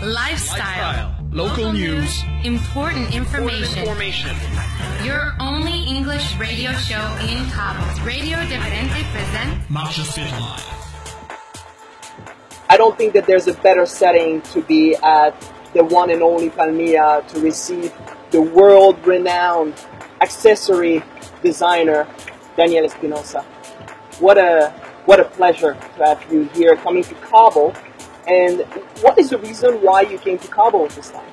lifestyle, local news, important information. Your only English radio show in Cabos. Radio Diferente presents Marc Jospitre Show. I don't think that there's a better setting to be at the One&Only Palmilla to receive the world-renowned accessory designer, Daniel Espinosa. What a pleasure to have you here coming to Cabo. And what is the reason why you came to Cabo this time?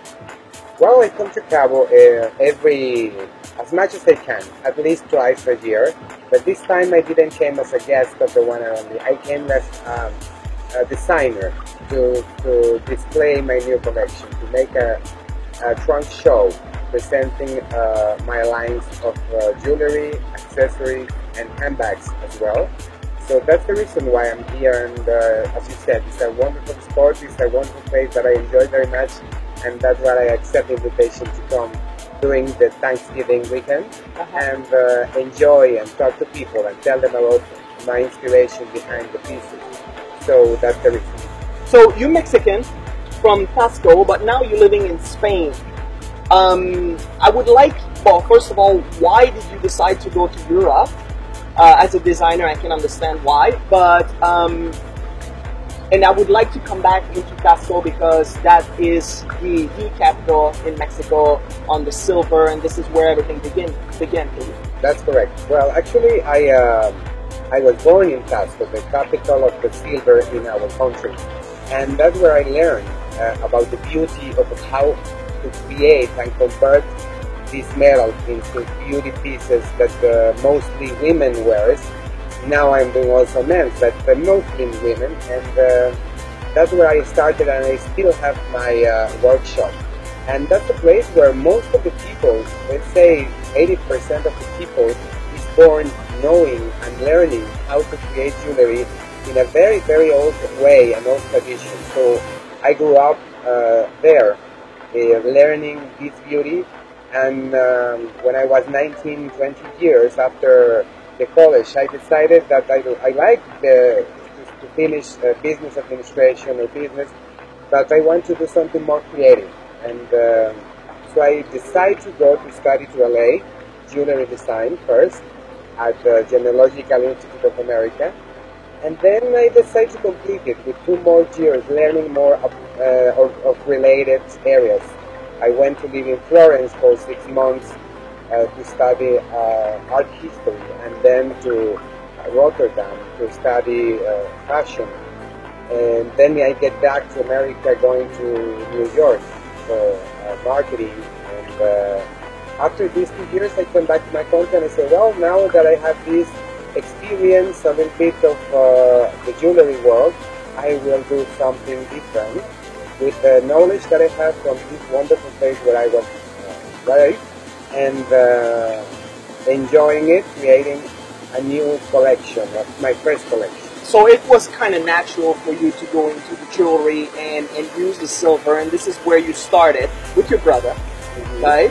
Well, I come to Cabo as much as I can, at least twice a year. But this time I didn't come as a guest of the One&Only. I came as a designer to display my new collection, to make a trunk show presenting my lines of jewelry, accessories, and handbags as well. So that's the reason why I'm here, and as you said, it's a wonderful sport, it's a wonderful place that I enjoy very much, and that's why I accept the invitation to come during the Thanksgiving weekend and enjoy and talk to people and tell them about my inspiration behind the pieces. So that's the reason. So you're Mexican from Tasco, but now you're living in Spain. I would like, well, first of all, why did you decide to go to Europe? As a designer, I can understand why, but and I would like to come back into Tasco because that is the capital in Mexico on the silver, and this is where everything began for you. That's correct. Well, actually, I was born in Tasco, the capital of the silver in our country, and that's where I learned about the beauty of how to create and convert these metals into beauty pieces that mostly women wears. Now I'm doing also men's, but mostly women, and that's where I started, and I still have my workshop. And that's a place where most of the people, let's say 80% of the people, is born knowing and learning how to create jewelry in a very, very old way, an old tradition. So I grew up there, learning this beauty. And when I was 19, 20 years after the college, I decided that I liked to finish business administration or business, but I want to do something more creative. And so I decided to go to study to LA, jewelry design first, at the Genealogical Institute of America. And then I decided to complete it with 2 more years, learning more of related areas. I went to live in Florence for 6 months to study art history, and then to Rotterdam to study fashion. And then I get back to America, going to New York for marketing. And after these 2 years, I come back to my country and I say, well, now that I have this experience, a little bit of the jewelry world, I will do something different with the knowledge that I have from this wonderful place where I was raised, and enjoying it, creating a new collection, my first collection. So it was kind of natural for you to go into the jewelry and use the silver, and this is where you started with your brother, right?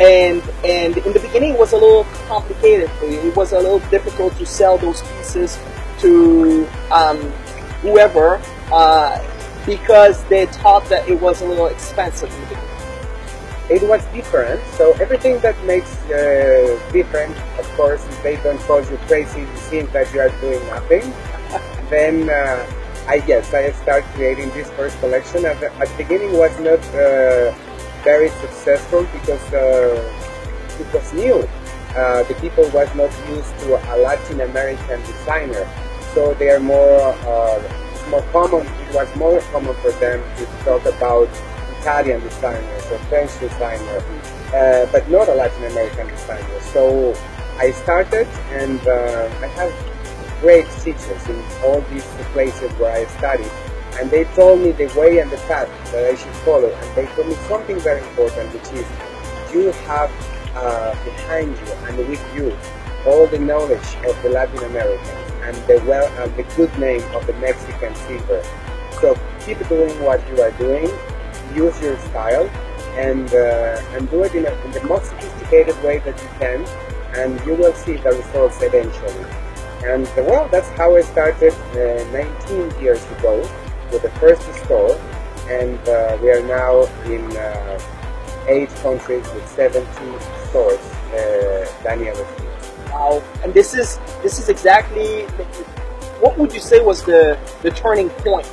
And in the beginning it was a little complicated for you. It was a little difficult to sell those pieces to whoever, because they thought that it was a little expensive in the beginning. It was different, so everything that makes different, of course, if they don't call you crazy, it seems that you are doing nothing. Then I started creating this first collection. At the beginning was not very successful because it was new. The people was not used to a Latin American designer, so they are more common. It was more common for them to talk about Italian designers or French designers, but not a Latin American designer. So I started, and I have great teachers in all these places where I studied, and they told me the way and the path that I should follow. And they told me something very important, which is you have behind you and with you all the knowledge of the Latin Americans and the good name of the Mexican silver. So keep doing what you are doing, use your style, and do it in the most sophisticated way that you can, and you will see the results eventually. And well, that's how I started 19 years ago with the first store. and we are now in 8 countries with 70 stores. Daniel Espinosa. Wow! And this is exactly, what would you say was the turning point?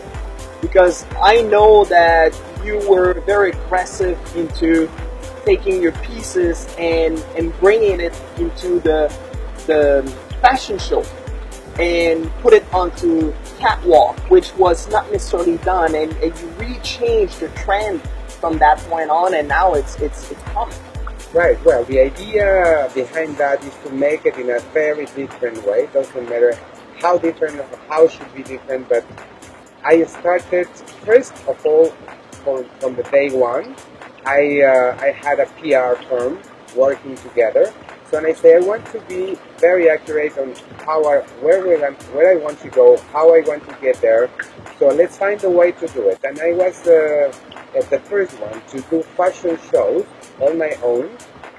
Because I know that you were very aggressive into taking your pieces and bringing it into the fashion show and put it onto catwalk, which was not necessarily done, and you really changed the trend from that point on, and now it's common. Right, well, the idea behind that is to make it in a very different way. It doesn't matter how different or how should be different, but I started, first of all, from the day one, I had a PR firm working together. So when I say I want to be very accurate on where I want to go, how I want to get there, so let's find a way to do it. And I was the first one to do fashion shows on my own,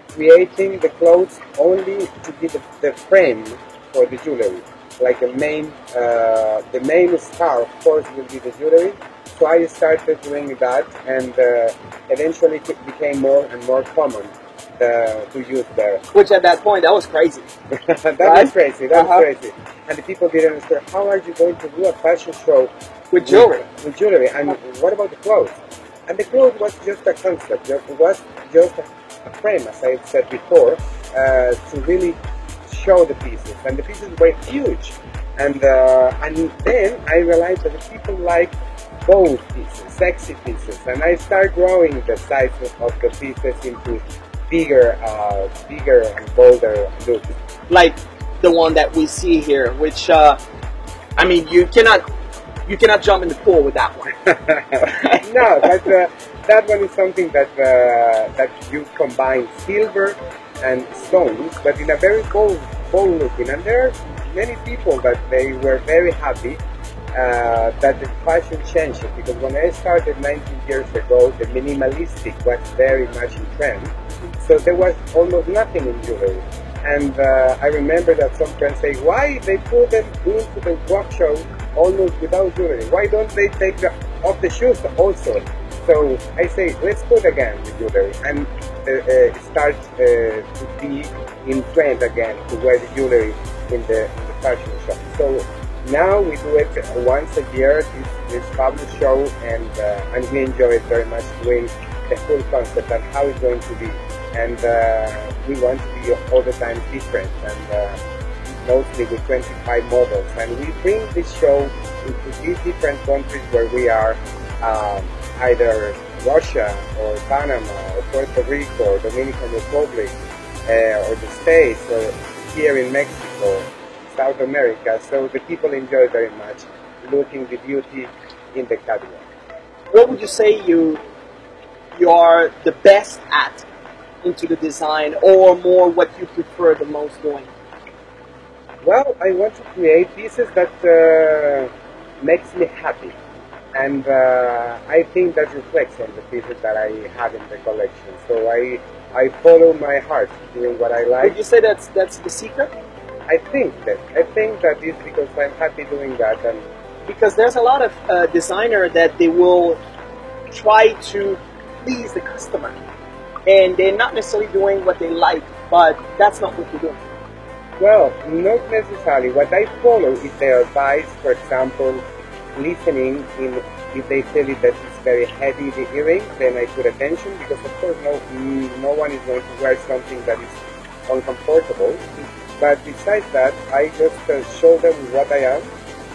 creating the clothes only to be the frame for the jewelry. Like the main star, of course, will be the jewelry. So I started doing that, and eventually it became more and more common to use there. Which at that point, that was crazy. That right? was crazy. That was crazy. And the people didn't understand, how are you going to do a fashion show with jewelry? With jewelry, and what about the clothes? And the clothes was just a concept. It was just a frame, as I said before, to really show the pieces. And the pieces were huge. And then I realized that the people like bold pieces, sexy pieces, and I start growing the size of the pieces into bigger and bolder looks. Like the one that we see here, which I mean, you cannot jump in the pool with that one. No, that one is something that you combine silver and stones, but in a very bold looking. And there are many people that they were very happy that the fashion changed, because when I started 19 years ago, the minimalistic was very much in trend. So there was almost nothing in jewelry. And I remember that some friends say, why they put them into the walk show almost without jewelry? Why don't they take off the shoes also? So I say, let's put again the jewelry and start to be in trend again to wear the jewelry in the fashion shop. So now we do it once a year, this public show, and we enjoy it very much, doing the full concept and how it's going to be. And we want to be all the time different, and mostly with 25 models. And we bring this show into these different countries where we are, either Russia or Panama or Puerto Rico or Dominican Republic or the States or here in Mexico, South America. So the people enjoy very much looking the beauty in the catwalk. What would you say you are the best at into the design, or more what you prefer the most doing? Well, I want to create pieces that makes me happy, and I think that reflects on the pieces that I have in the collection. So I follow my heart doing what I like. Would you say that's the secret? I think that is because I'm happy doing that, and because there's a lot of designers that they will try to please the customer, and they're not necessarily doing what they like, but that's not what you're doing. Well, not necessarily. What I follow is their advice. For example, listening if they tell you that it's very heavy, the earring, then I put attention, because of course no one is going to wear something that is uncomfortable. But besides that, I just show them what I am,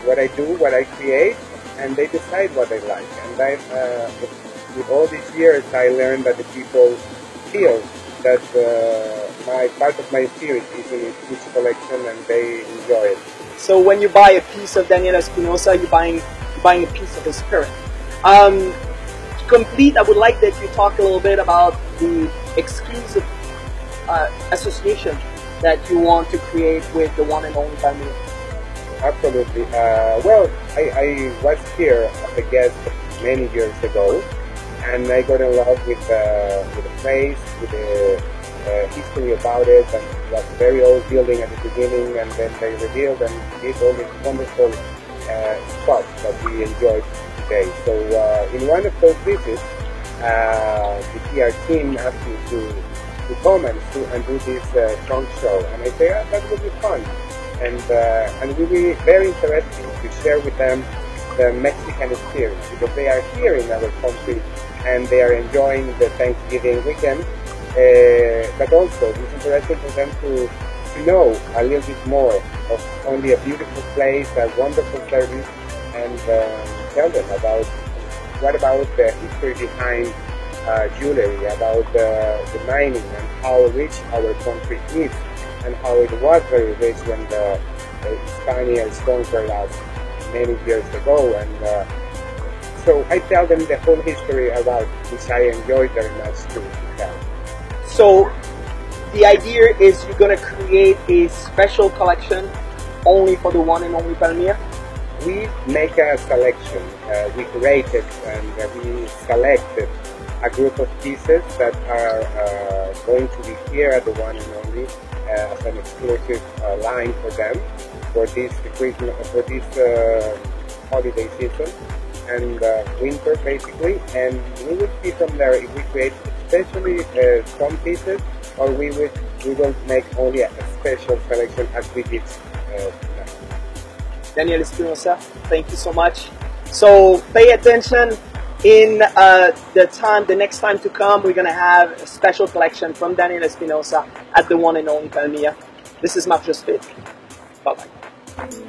what I do, what I create, and they decide what they like. And with all these years, I learned that the people feel that part of my spirit is in each collection, and they enjoy it. So when you buy a piece of Daniel Espinosa, you're buying a piece of his spirit. To complete, I would like that you talk a little bit about the exclusive association that you want to create with the One&Only Palmilla. Absolutely. Well, I was here as a guest many years ago, and I got in love with the place, with the history about it, and it was a very old building at the beginning, and then they revealed and did all these wonderful spots that we enjoyed day. So in one of those visits, the PR team asked me to come and do this trunk show, and I say, that would be fun, and it will be very interesting to share with them the Mexican experience, because they are here in our country and they are enjoying the Thanksgiving weekend, but also it's interesting for them to know a little bit more of only a beautiful place, a wonderful service, and tell them about the history behind jewelry, about the mining and how rich our country is, and how it was very rich when the Spaniards conquered us many years ago. And so I tell them the whole history about, which I enjoy very much to tell. So the idea is you're going to create a special collection only for the One and Only Palmilla? We make a selection. We created and we selected a group of pieces that are going to be here at the One and Only as an exclusive line for them for this holiday season and winter basically. And we will see from there if we create especially some pieces, or we will make only a special selection as we did tonight. Daniel Espinosa, thank you so much. So pay attention. In the next time to come, we're going to have a special collection from Daniel Espinosa at the One and Only Palmilla. This is Marc Jospitre. Bye-bye.